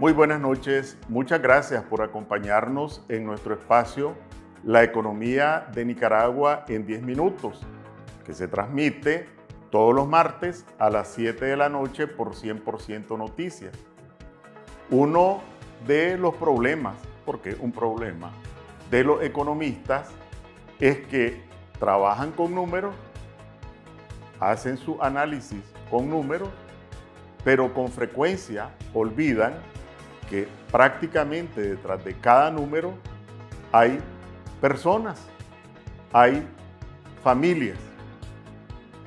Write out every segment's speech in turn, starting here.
Muy buenas noches, muchas gracias por acompañarnos en nuestro espacio La Economía de Nicaragua en 10 minutos, que se transmite todos los martes a las 7 de la noche por 100% Noticias. Uno de los problemas, porque un problema, de los economistas es que trabajan con números, hacen su análisis con números, pero con frecuencia olvidan que prácticamente detrás de cada número hay personas, hay familias.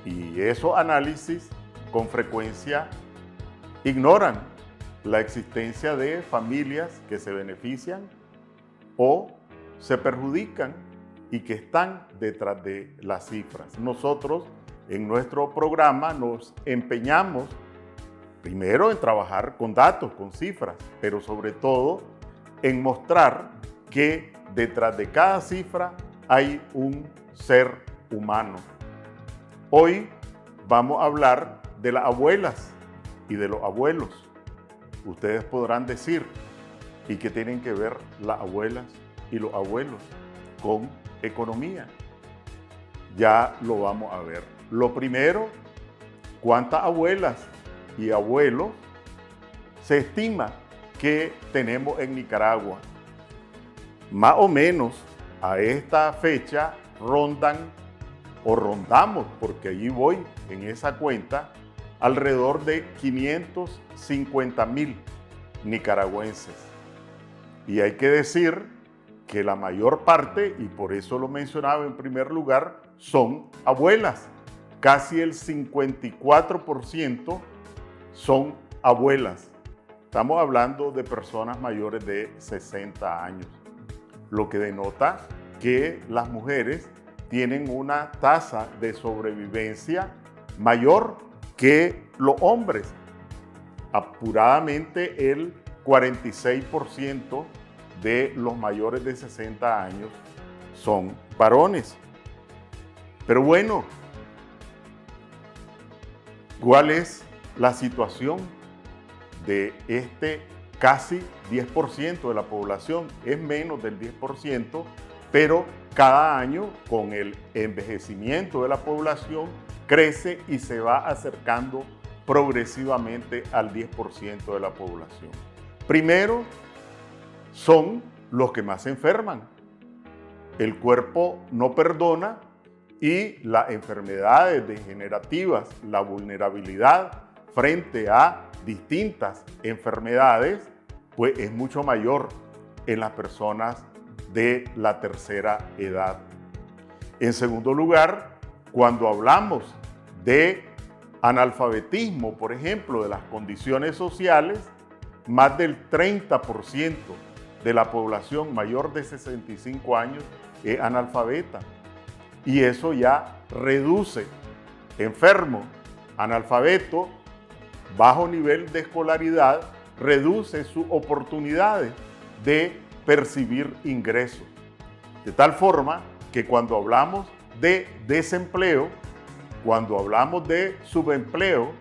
Y esos análisis con frecuencia ignoran la existencia de familias que se benefician o se perjudican y que están detrás de las cifras. Nosotros en nuestro programa nos empeñamos primero en trabajar con datos, con cifras, pero sobre todo en mostrar que detrás de cada cifra hay un ser humano. Hoy vamos a hablar de las abuelas y de los abuelos. Ustedes podrán decir, ¿y qué tienen que ver las abuelas y los abuelos con economía? Ya lo vamos a ver. Lo primero, ¿cuántas abuelas y abuelos se estima que tenemos en Nicaragua? Más o menos a esta fecha rondamos, porque allí voy en esa cuenta, alrededor de 550,000 nicaragüenses. Y hay que decir que la mayor parte, y por eso lo mencionaba en primer lugar, son abuelas. Casi el 54% son abuelas. Estamos hablando de personas mayores de 60 años, lo que denota que las mujeres tienen una tasa de sobrevivencia mayor que los hombres. Apuradamente el 46% de los mayores de 60 años son varones. Pero bueno, ¿cuál es la situación de este casi 10% de la población? Es menos del 10%, pero cada año con el envejecimiento de la población crece y se va acercando progresivamente al 10% de la población. Primero, son los que más se enferman. El cuerpo no perdona y las enfermedades degenerativas, la vulnerabilidad frente a distintas enfermedades, pues es mucho mayor en las personas de la tercera edad. En segundo lugar, cuando hablamos de analfabetismo, por ejemplo, de las condiciones sociales, más del 30% de la población mayor de 65 años es analfabeta. Y eso ya reduce enfermo, analfabeto, bajo nivel de escolaridad, reduce sus oportunidades de percibir ingresos. De tal forma que cuando hablamos de desempleo, cuando hablamos de subempleo,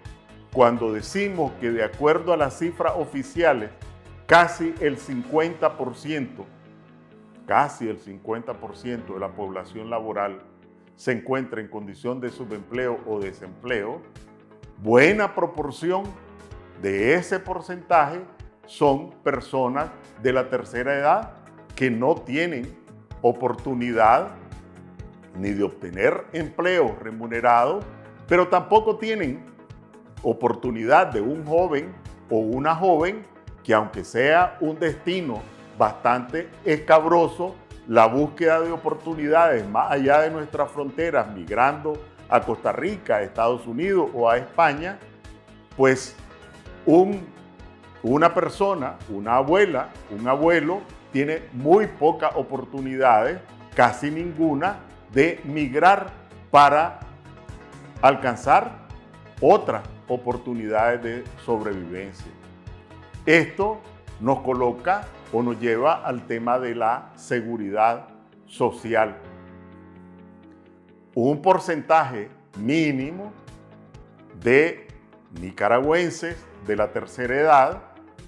cuando decimos que de acuerdo a las cifras oficiales, casi el 50% de la población laboral se encuentra en condición de subempleo o desempleo, buena proporción de ese porcentaje son personas de la tercera edad que no tienen oportunidad ni de obtener empleo remunerado, pero tampoco tienen oportunidad de un joven o una joven que, aunque sea un destino bastante escabroso, la búsqueda de oportunidades más allá de nuestras fronteras, migrando a Costa Rica, a Estados Unidos o a España, pues una persona, una abuela, un abuelo, tiene muy pocas oportunidades, casi ninguna, de migrar para alcanzar otras oportunidades de sobrevivencia. Esto nos coloca o nos lleva al tema de la seguridad social. Un porcentaje mínimo de nicaragüenses de la tercera edad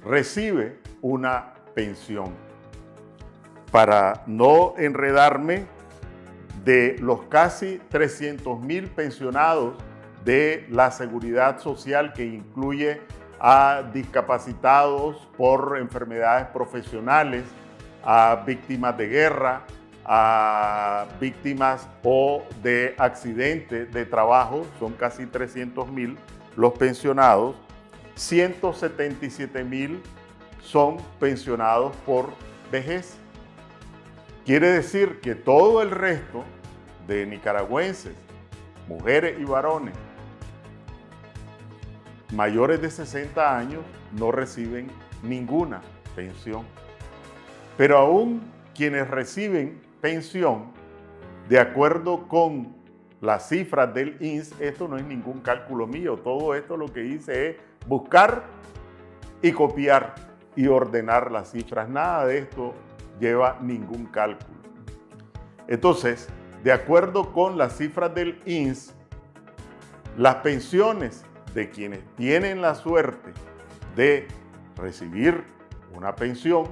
recibe una pensión. Para no enredarme, de los casi 300,000 pensionados de la seguridad social, que incluye a discapacitados por enfermedades profesionales, a víctimas de guerra, a víctimas o de accidentes de trabajo, son casi 300,000 los pensionados, 177,000 son pensionados por vejez. Quiere decir que todo el resto de nicaragüenses, mujeres y varones, mayores de 60 años no reciben ninguna pensión. Pero aún quienes reciben pensión, de acuerdo con las cifras del INS, esto no es ningún cálculo mío, todo esto lo que hice es buscar y copiar y ordenar las cifras, nada de esto lleva ningún cálculo. Entonces, de acuerdo con las cifras del INS, las pensiones de quienes tienen la suerte de recibir una pensión,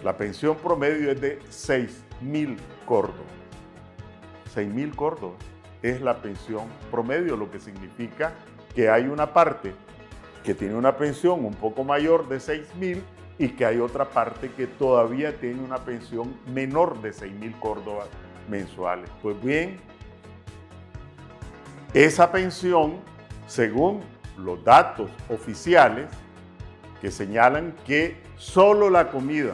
la pensión promedio es de 6,000 córdobas. 6,000 córdobas es la pensión promedio, lo que significa que hay una parte que tiene una pensión un poco mayor de 6,000 y que hay otra parte que todavía tiene una pensión menor de 6,000 córdobas mensuales. Pues bien, esa pensión, según los datos oficiales, que señalan que solo la comida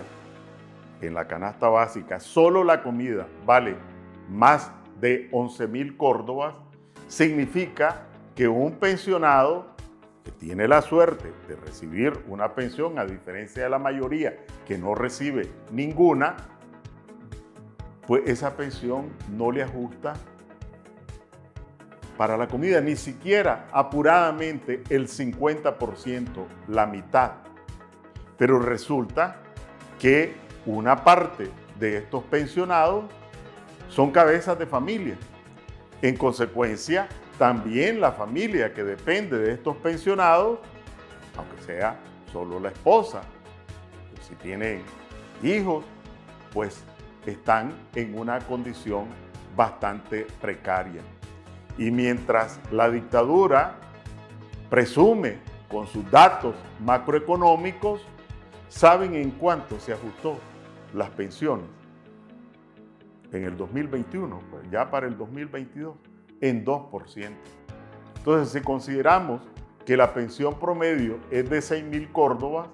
en la canasta básica, solo la comida vale más de 11,000 córdobas, significa que un pensionado que tiene la suerte de recibir una pensión, a diferencia de la mayoría que no recibe ninguna, pues esa pensión no le ajusta para la comida, ni siquiera apuradamente el 50%, la mitad. Pero resulta que una parte de estos pensionados son cabezas de familia. En consecuencia, también la familia que depende de estos pensionados, aunque sea solo la esposa, pues si tienen hijos, pues están en una condición bastante precaria. Y mientras la dictadura presume con sus datos macroeconómicos, ¿saben en cuánto se ajustó las pensiones? En el 2021, pues ya para el 2022, en 2%. Entonces, si consideramos que la pensión promedio es de 6,000 córdobas,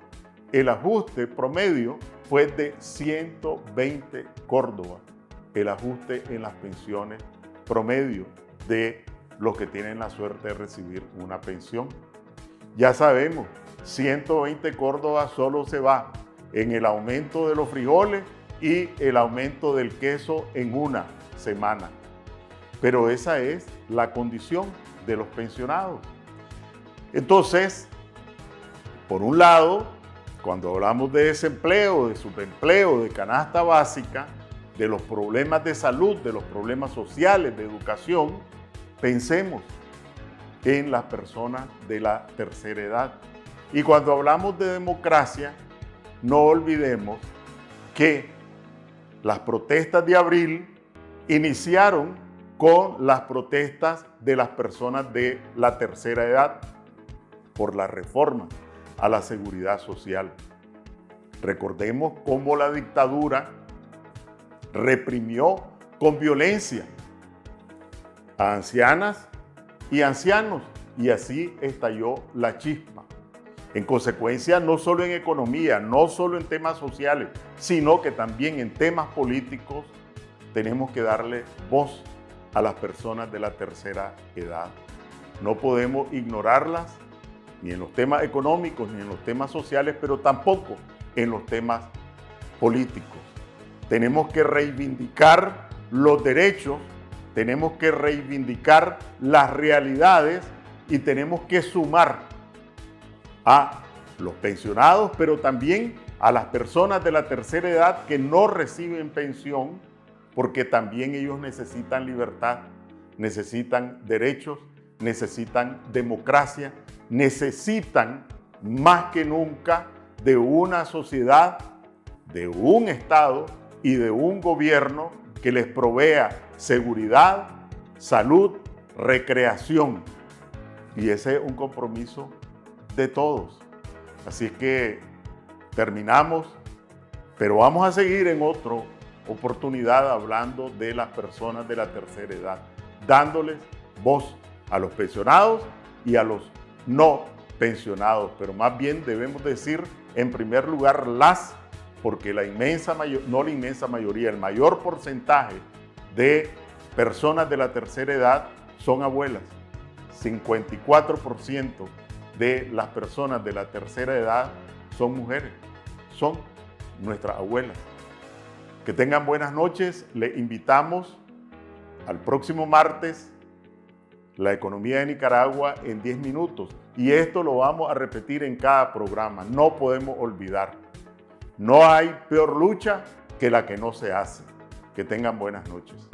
el ajuste promedio fue de 120 córdobas, el ajuste en las pensiones promedio de los que tienen la suerte de recibir una pensión. Ya sabemos, 120 córdobas solo se va en el aumento de los frijoles y el aumento del queso en una semana. Pero esa es la condición de los pensionados. Entonces, por un lado, cuando hablamos de desempleo, de subempleo, de canasta básica, de los problemas de salud, de los problemas sociales, de educación, pensemos en las personas de la tercera edad. Y cuando hablamos de democracia, no olvidemos que las protestas de abril iniciaron con las protestas de las personas de la tercera edad por la reforma a la seguridad social. Recordemos cómo la dictadura reprimió con violencia a ancianas y ancianos, y así estalló la chispa. En consecuencia, no solo en economía, no solo en temas sociales, sino que también en temas políticos tenemos que darle voz a las personas de la tercera edad. No podemos ignorarlas ni en los temas económicos, ni en los temas sociales, pero tampoco en los temas políticos. Tenemos que reivindicar los derechos, tenemos que reivindicar las realidades y tenemos que sumar a los pensionados, pero también a las personas de la tercera edad que no reciben pensión, porque también ellos necesitan libertad, necesitan derechos, necesitan democracia, necesitan más que nunca de una sociedad, de un Estado y de un gobierno que les provea seguridad, salud, recreación. Y ese es un compromiso de todos. Así que terminamos, pero vamos a seguir en otra oportunidad hablando de las personas de la tercera edad, dándoles voz a los pensionados y a los no pensionados, pero más bien debemos decir en primer lugar porque la inmensa mayoría, no la inmensa mayoría, el mayor porcentaje de personas de la tercera edad son abuelas. 54% de las personas de la tercera edad son mujeres, son nuestras abuelas. Que tengan buenas noches, les invitamos al próximo martes, la economía de Nicaragua en 10 minutos. Y esto lo vamos a repetir en cada programa, no podemos olvidar. No hay peor lucha que la que no se hace. Que tengan buenas noches.